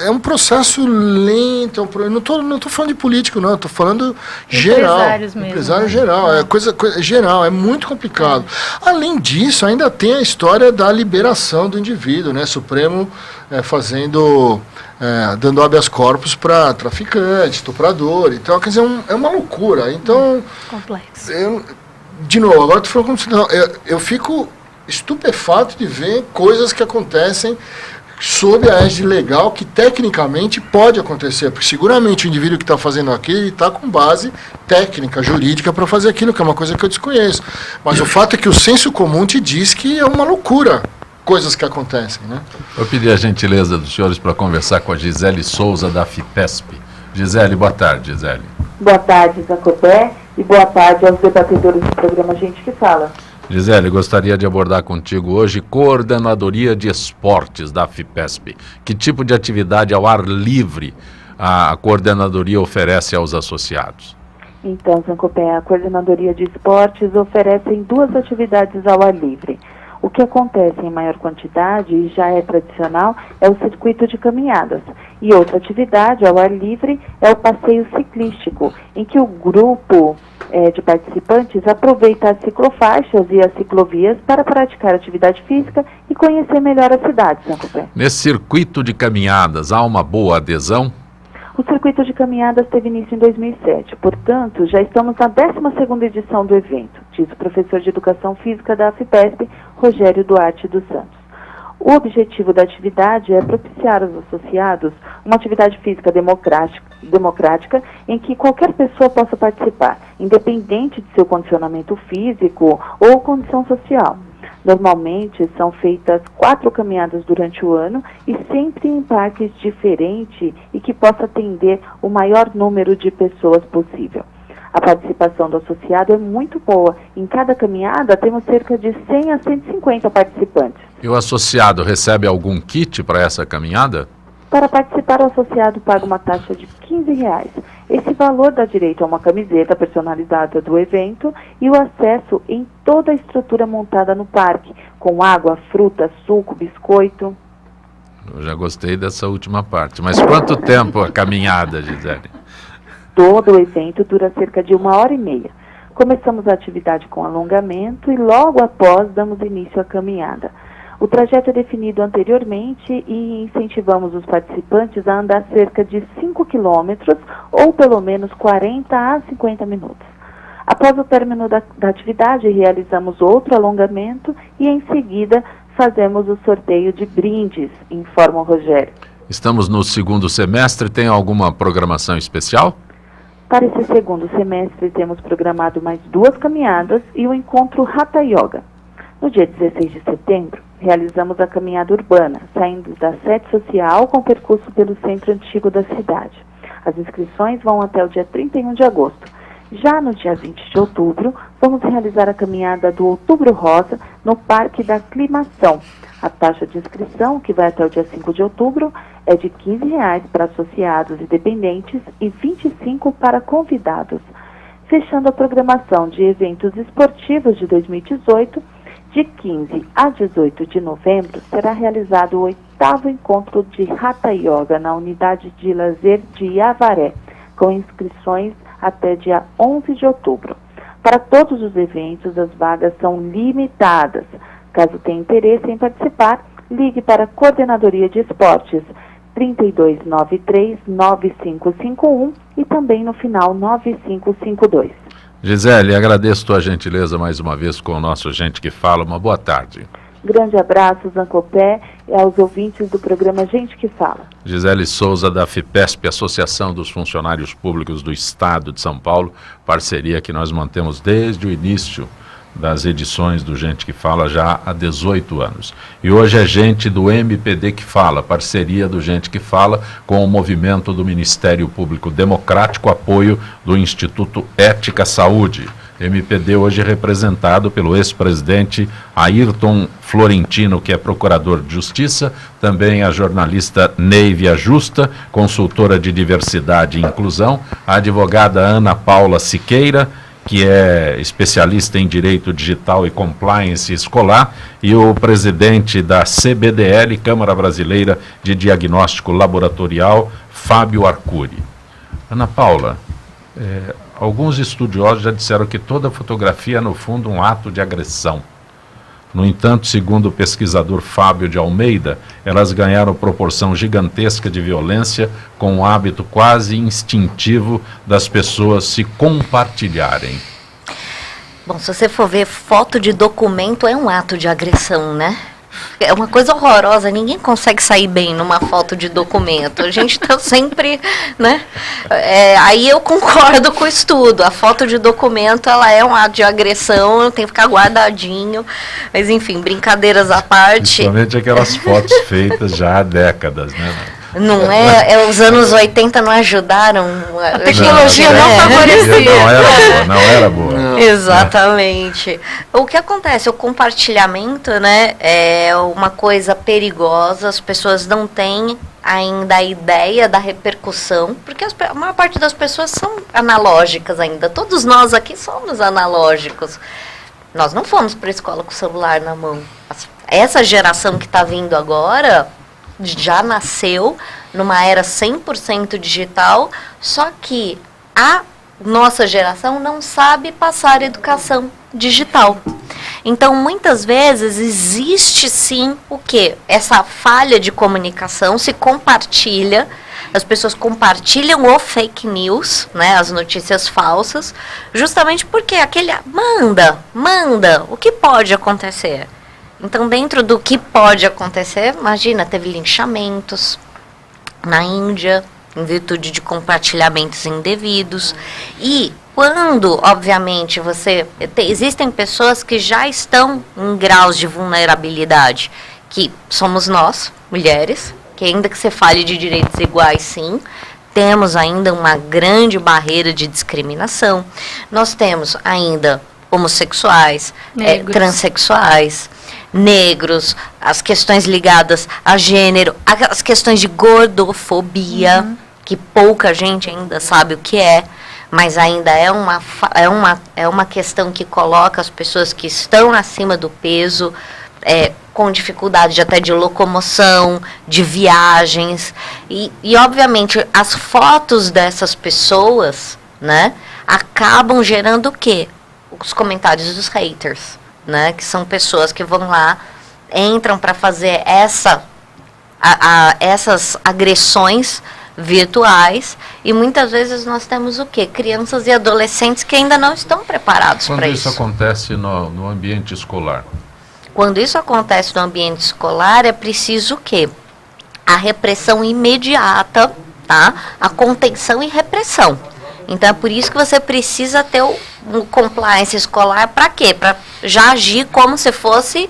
é um processo lento, eu não tô falando de político, não, eu tô falando geral. Empresário geral, é coisa geral, é muito complicado. Além disso, ainda tem a história da liberação do indivíduo, né? Supremo dando habeas corpus para traficante, estuprador, então, quer dizer, é uma loucura. Então, complexo. De novo, agora tu falou como cidadão, eu fico estupefato de ver coisas que acontecem sob a égide legal, que tecnicamente pode acontecer, porque seguramente o indivíduo que está fazendo aquilo está com base técnica, jurídica para fazer aquilo, que é uma coisa que eu desconheço. Mas o fato é que o senso comum te diz que é uma loucura coisas que acontecem, né? Eu pedi a gentileza dos senhores para conversar com a Gisele Souza, da FIPESP. Gisele, boa tarde, Gisele. Boa tarde, Zancopé, e boa tarde aos debatedores do programa Gente que Fala. Gisele, gostaria de abordar contigo hoje Coordenadoria de Esportes da FIPESP. Que tipo de atividade ao ar livre a coordenadoria oferece aos associados? Então, Zancopé, a Coordenadoria de Esportes oferece 2 atividades ao ar livre. O que acontece em maior quantidade, e já é tradicional, é o circuito de caminhadas. E outra atividade ao ar livre é o passeio ciclístico, em que o grupo de participantes aproveita as ciclofaixas e as ciclovias para praticar atividade física e conhecer melhor a cidade, Zancopé. Nesse circuito de caminhadas, há uma boa adesão? O circuito de caminhadas teve início em 2007, portanto, já estamos na 12ª edição do evento, diz o professor de Educação Física da FIPESP, Rogério Duarte dos Santos. O objetivo da atividade é propiciar aos associados uma atividade física democrática em que qualquer pessoa possa participar, independente de seu condicionamento físico ou condição social. Normalmente são feitas 4 caminhadas durante o ano e sempre em parques diferentes e que possa atender o maior número de pessoas possível. A participação do associado é muito boa. Em cada caminhada temos cerca de 100 a 150 participantes. E o associado recebe algum kit para essa caminhada? Para participar, o associado paga uma taxa de R$15. Esse valor dá direito a uma camiseta personalizada do evento e o acesso em toda a estrutura montada no parque, com água, fruta, suco, biscoito. Eu já gostei dessa última parte. Mas quanto tempo a caminhada, Gisele? Todo o evento dura cerca de 1h30. Começamos a atividade com alongamento e logo após damos início à caminhada. O trajeto é definido anteriormente e incentivamos os participantes a andar cerca de 5 quilômetros ou pelo menos 40 a 50 minutos. Após o término da atividade, realizamos outro alongamento e em seguida fazemos o sorteio de brindes, informa o Rogério. Estamos no 2º semestre, tem alguma programação especial? Para esse 2º semestre temos programado mais 2 caminhadas e o encontro Hatha Yoga. No dia 16 de setembro, realizamos a caminhada urbana, saindo da sede social com percurso pelo centro antigo da cidade. As inscrições vão até o dia 31 de agosto. Já no dia 20 de outubro, vamos realizar a caminhada do Outubro Rosa no Parque da Aclimação. A taxa de inscrição, que vai até o dia 5 de outubro, é de R$ 15 para associados e dependentes e R$ 25 para convidados. Fechando a programação de eventos esportivos de 2018, de 15 a 18 de novembro, será realizado o 8º encontro de Hatha Yoga na unidade de lazer de Avaré, com inscrições até dia 11 de outubro. Para todos os eventos, as vagas são limitadas. Caso tenha interesse em participar, ligue para a Coordenadoria de Esportes 3293-9551 e também no final 9552. Gisele, agradeço tua gentileza mais uma vez com o nosso Gente que Fala. Uma boa tarde. Grande abraço, Zancopé, e aos ouvintes do programa Gente que Fala. Gisele Souza, da FIPESP, Associação dos Funcionários Públicos do Estado de São Paulo, parceria que nós mantemos desde o início das edições do Gente que Fala já há 18 anos. E hoje é gente do MPD que fala, parceria do Gente que Fala com o movimento do Ministério Público Democrático, apoio do Instituto Ética Saúde. MPD hoje representado pelo ex-presidente Ayrton Florentino, que é procurador de justiça, também a jornalista Neivia Justa, consultora de diversidade e inclusão, a advogada Ana Paula Siqueira, que é especialista em direito digital e compliance escolar, e o presidente da CBDL, Câmara Brasileira de Diagnóstico Laboratorial, Fábio Arcuri. Ana Paula, alguns estudiosos já disseram que toda fotografia é, no fundo, um ato de agressão. No entanto, segundo o pesquisador Fábio de Almeida, elas ganharam proporção gigantesca de violência com o hábito quase instintivo das pessoas se compartilharem. Bom, se você for ver, foto de documento é um ato de agressão, né? É uma coisa horrorosa, ninguém consegue sair bem numa foto de documento. A gente está sempre, né? Aí eu concordo com o estudo. A foto de documento, ela é um ato de agressão, tem que ficar guardadinho. Mas, enfim, brincadeiras à parte. Principalmente aquelas fotos feitas já há décadas, né? Não é? Os anos 80 não ajudaram. A tecnologia não favorecia. Não era boa. Exatamente. O que acontece? O compartilhamento, né, é uma coisa perigosa. As pessoas não têm ainda a ideia da repercussão, porque a maior parte das pessoas são analógicas ainda. Todos nós aqui somos analógicos. Nós não fomos para a escola com o celular na mão. Essa geração que está vindo agora já nasceu numa era 100% digital, só que a nossa geração não sabe passar educação digital. Então, muitas vezes, existe sim o quê? Essa falha de comunicação, se compartilha, as pessoas compartilham o fake news, né, as notícias falsas, justamente porque manda, o que pode acontecer? Então, dentro do que pode acontecer, imagina, teve linchamentos na Índia, em virtude de compartilhamentos indevidos. E quando, obviamente, existem pessoas que já estão em graus de vulnerabilidade, que somos nós, mulheres, que ainda que você fale de direitos iguais, sim, temos ainda uma grande barreira de discriminação. Nós temos ainda homossexuais, transexuais, negros, as questões ligadas a gênero, as questões de gordofobia, que pouca gente ainda sabe o que é, mas ainda é uma questão que coloca as pessoas que estão acima do peso com dificuldade até de locomoção, de viagens, e obviamente as fotos dessas pessoas, né, acabam gerando o quê? Os comentários dos haters, né, que são pessoas que vão lá, entram para fazer essas agressões virtuais, e muitas vezes nós temos o quê? Crianças e adolescentes que ainda não estão preparados para isso. Quando isso acontece no ambiente escolar? Quando isso acontece no ambiente escolar, é preciso o quê? A repressão imediata, tá? A contenção e repressão. Então, é por isso que você precisa ter o compliance escolar. Para quê? Para já agir como se fosse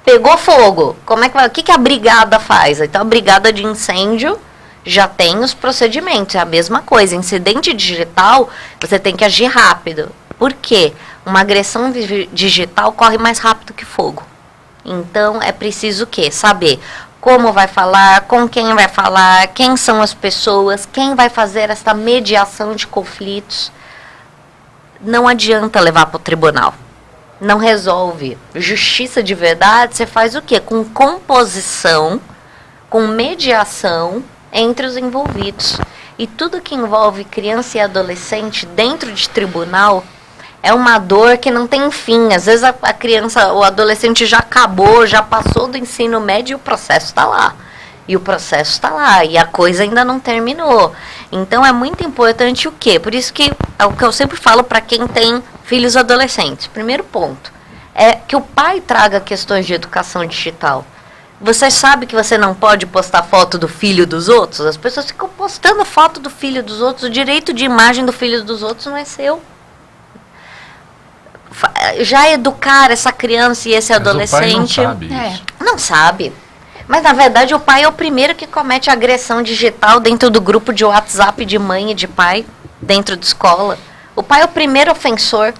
Pegou fogo, como é que vai? O que, que a brigada faz? Então, a brigada de incêndio já tem os procedimentos, é a mesma coisa. Incidente digital, você tem que agir rápido. Por quê? Uma agressão digital corre mais rápido que fogo. Então, é preciso o quê? Saber como vai falar, com quem vai falar, quem são as pessoas, quem vai fazer essa mediação de conflitos. Não adianta levar para o tribunal. Não resolve. Justiça de verdade, você faz o quê? Com composição, com mediação entre os envolvidos. E tudo que envolve criança e adolescente dentro de tribunal é uma dor que não tem fim. Às vezes a criança, o adolescente já acabou, já passou do ensino médio e o processo está lá. E o processo está lá, e a coisa ainda não terminou. Então é muito importante o quê? Por isso que é o que eu sempre falo para quem tem filhos adolescentes. Primeiro ponto é que o pai traga questões de educação digital. Você sabe que você não pode postar foto do filho dos outros? As pessoas ficam postando foto do filho dos outros. O direito de imagem do filho dos outros não é seu. Já educar essa criança e esse adolescente... O pai não sabe isso. Não sabe. Mas, na verdade, o pai é o primeiro que comete agressão digital dentro do grupo de WhatsApp de mãe e de pai, dentro de escola. O pai é o primeiro ofensor.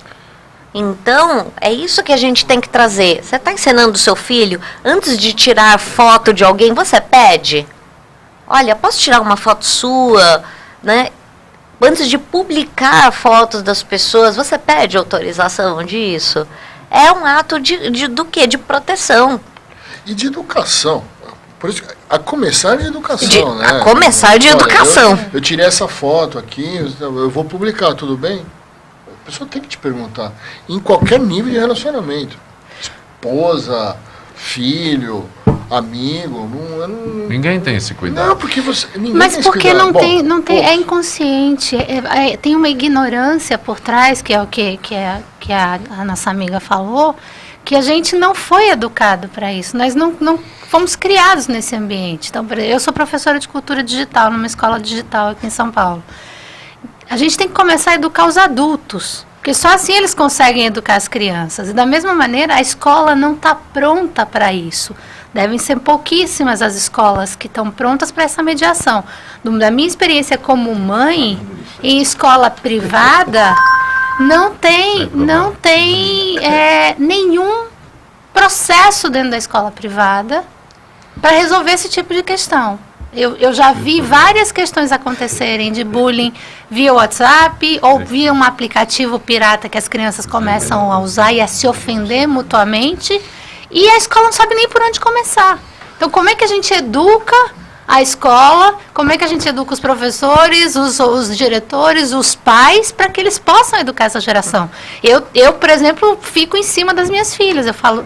Então, é isso que a gente tem que trazer. Você está ensinando o seu filho, antes de tirar foto de alguém, você pede? Olha, posso tirar uma foto sua? Né? Antes de publicar fotos das pessoas, você pede autorização disso? É um ato do quê? De proteção. E de educação. Por isso, a começar de educação, né? A começar de educação. Eu tirei essa foto aqui, eu vou publicar, tudo bem? A pessoa tem que te perguntar. Em qualquer nível de relacionamento. Esposa, filho, amigo. Ninguém tem esse cuidado. Não, porque você... Mas porque não tem, é inconsciente. Tem uma ignorância por trás, que é o que a nossa amiga falou, que a gente não foi educado para isso. Nós não fomos criados nesse ambiente. Então, eu sou professora de cultura digital numa escola digital aqui em São Paulo. A gente tem que começar a educar os adultos, porque só assim eles conseguem educar as crianças. E da mesma maneira, a escola não está pronta para isso. Devem ser pouquíssimas as escolas que estão prontas para essa mediação. Da minha experiência como mãe, em escola privada, não tem nenhum processo dentro da escola privada para resolver esse tipo de questão. Eu já vi várias questões acontecerem de bullying via WhatsApp ou via um aplicativo pirata que as crianças começam a usar e a se ofender mutuamente, e a escola não sabe nem por onde começar. Então, como é que a gente educa a escola, como é que a gente educa os professores, os diretores, os pais, para que eles possam educar essa geração? Eu, por exemplo, fico em cima das minhas filhas. Eu falo,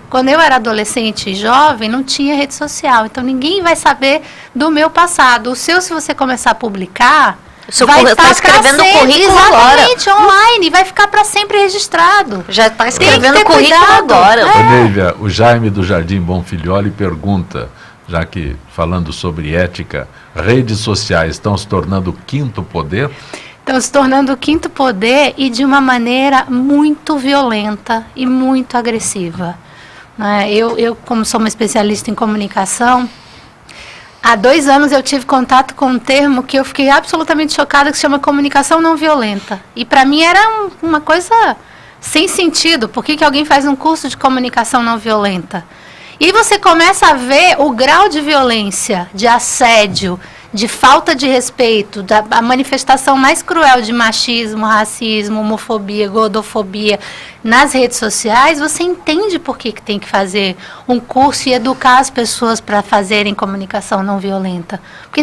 quando eu era adolescente e jovem, não tinha rede social, então ninguém vai saber do meu passado. O seu, se você começar a publicar, vai estar escrevendo currículo agora. Exatamente, online, vai ficar para sempre registrado. Já está escrevendo currículo agora. Ô, Neívia, o Jaime do Jardim Bonfilholi pergunta, já que falando sobre ética, redes sociais estão se tornando o quinto poder? Estão se tornando o quinto poder, e de uma maneira muito violenta e muito agressiva. Eu, como sou uma especialista em comunicação, há 2 anos eu tive contato com um termo que eu fiquei absolutamente chocada, que se chama comunicação não violenta. E para mim era uma coisa sem sentido. Por que alguém faz um curso de comunicação não violenta? E você começa a ver o grau de violência, de assédio, de falta de respeito, a manifestação mais cruel de machismo, racismo, homofobia, gordofobia nas redes sociais. Você entende por que tem que fazer um curso e educar as pessoas para fazerem comunicação não violenta. Porque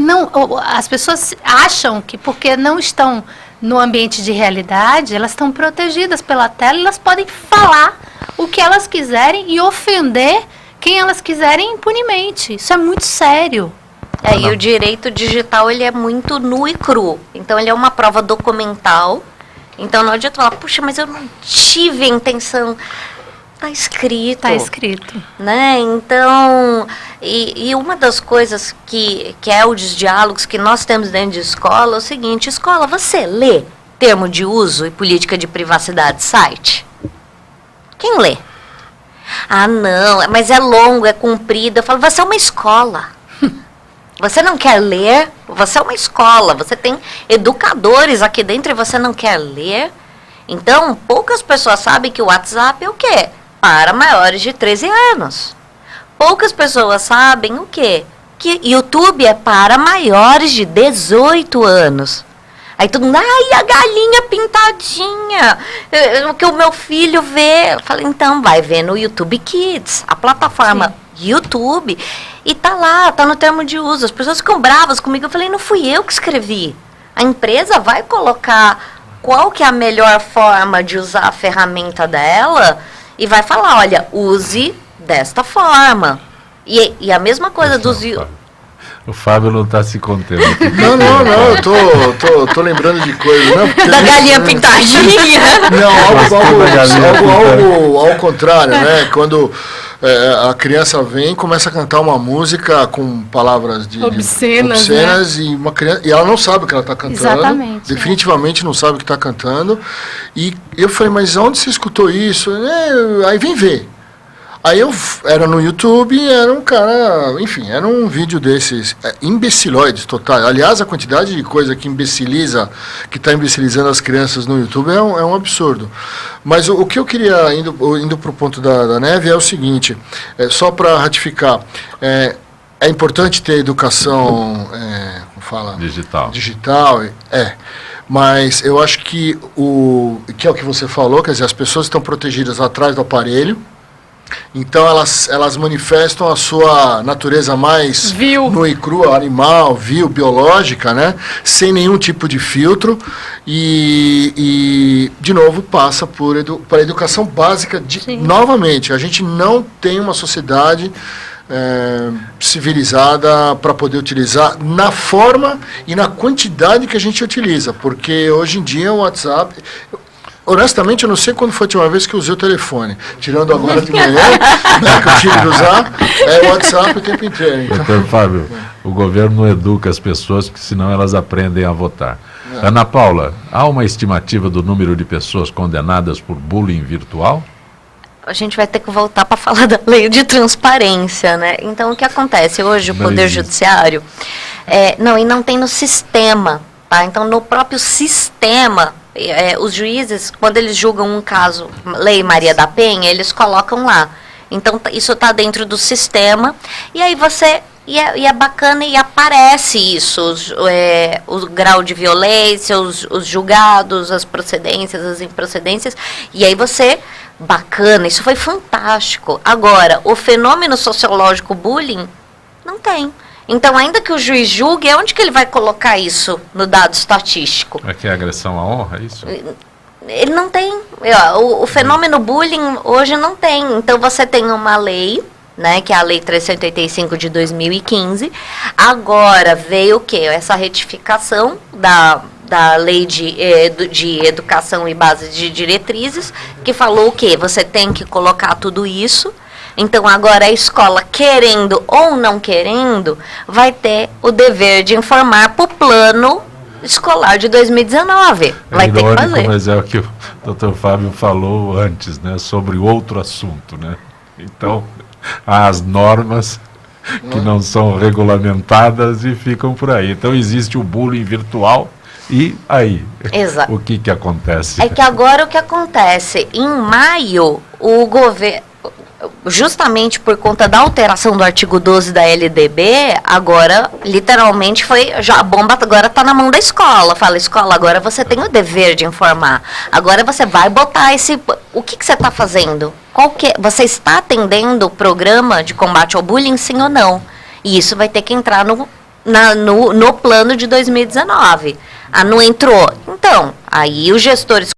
as pessoas acham que porque não estão no ambiente de realidade, elas estão protegidas pela tela, e elas podem falar o que elas quiserem e ofender quem elas quiserem impunemente. Isso é muito sério. E o direito digital, ele é muito nu e cru. Então, ele é uma prova documental. Então, não adianta falar, puxa, mas eu não tive a intenção. Está escrito. Está escrito. Né? Então, e uma das coisas que é os diálogos que nós temos dentro de escola é o seguinte: escola, você lê termo de uso e política de privacidade site? Quem lê? Ah, não, mas é longo, é comprido. Eu falo, você é uma escola. Você não quer ler? Você é uma escola. Você tem educadores aqui dentro e você não quer ler? Então, poucas pessoas sabem que o WhatsApp é o quê? Para maiores de 13 anos. Poucas pessoas sabem o quê? Que YouTube é para maiores de 18 anos. Aí todo mundo, ai, a galinha pintadinha, o que o meu filho vê. Eu falei, então, vai ver no YouTube Kids, a plataforma YouTube, e tá lá, tá no termo de uso. As pessoas ficam bravas comigo. Eu falei, não fui eu que escrevi. A empresa vai colocar qual que é a melhor forma de usar a ferramenta dela e vai falar, olha, use desta forma. E a mesma coisa dos... O Fábio não está se contendo. Não, eu tô lembrando de coisa. Da galinha pintadinha? Não, algo ao contrário, né? Quando a criança vem e começa a cantar uma música com palavras obscenas, né? e ela não sabe o que ela está cantando. Exatamente, definitivamente não sabe o que está cantando. E eu falei, mas onde você escutou isso? Aí vem ver. Aí era no YouTube, era um cara, enfim, era um vídeo desses imbecilóides total. Aliás, a quantidade de coisa que está imbecilizando as crianças no YouTube é um absurdo. Mas o que eu queria, indo para o ponto da Neve, é o seguinte, só para ratificar, é importante ter educação, como fala? Digital, mas eu acho que é o que você falou, quer dizer, as pessoas estão protegidas atrás do aparelho. Então elas manifestam a sua natureza mais nua e crua, animal, biológica, né? Sem nenhum tipo de filtro e de novo passa para a educação básica. Novamente, a gente não tem uma sociedade civilizada para poder utilizar na forma e na quantidade que a gente utiliza, porque hoje em dia o WhatsApp... Honestamente, eu não sei quando foi a última vez que eu usei o telefone. Tirando agora de manhã, né, que eu tive de usar, o WhatsApp o tempo inteiro. Então. Doutor Fábio, o governo não educa as pessoas, porque senão elas aprendem a votar. Ana Paula, há uma estimativa do número de pessoas condenadas por bullying virtual? A gente vai ter que voltar para falar da lei de transparência, né? Então, o que acontece? Hoje, o Poder Judiciário... e não tem no sistema, tá? Então, no próprio sistema... os juízes, quando eles julgam um caso, Lei Maria da Penha, eles colocam lá. Então, isso está dentro do sistema. E aí e é bacana e aparece isso, o grau de violência, os julgados, as procedências, as improcedências. E aí bacana, isso foi fantástico. Agora, o fenômeno sociológico bullying, não tem. Então, ainda que o juiz julgue, onde que ele vai colocar isso no dado estatístico? É que é agressão à honra, é isso? Ele não tem. O fenômeno bullying hoje não tem. Então, você tem uma lei, né, que é a Lei 385 de 2015. Agora veio o quê? Essa retificação da Lei de Educação e Base de Diretrizes, que falou o quê? Você tem que colocar tudo isso. Então, agora a escola, querendo ou não querendo, vai ter o dever de informar para o plano escolar de 2019. Vai ter que fazer. Mas é o que o Dr. Fábio falou antes, né, sobre outro assunto, né? Então, há as normas que não são regulamentadas e ficam por aí. Então, existe o bullying virtual. E aí, Exato. O que acontece? É que agora o que acontece? Em maio, o governo... Justamente por conta da alteração do artigo 12 da LDB, agora, literalmente, a bomba agora está na mão da escola. Fala, escola, agora você tem o dever de informar. Agora você vai botar o que você está fazendo? Você está atendendo o programa de combate ao bullying, sim ou não? E isso vai ter que entrar no plano de 2019. Não entrou? Então, aí os gestores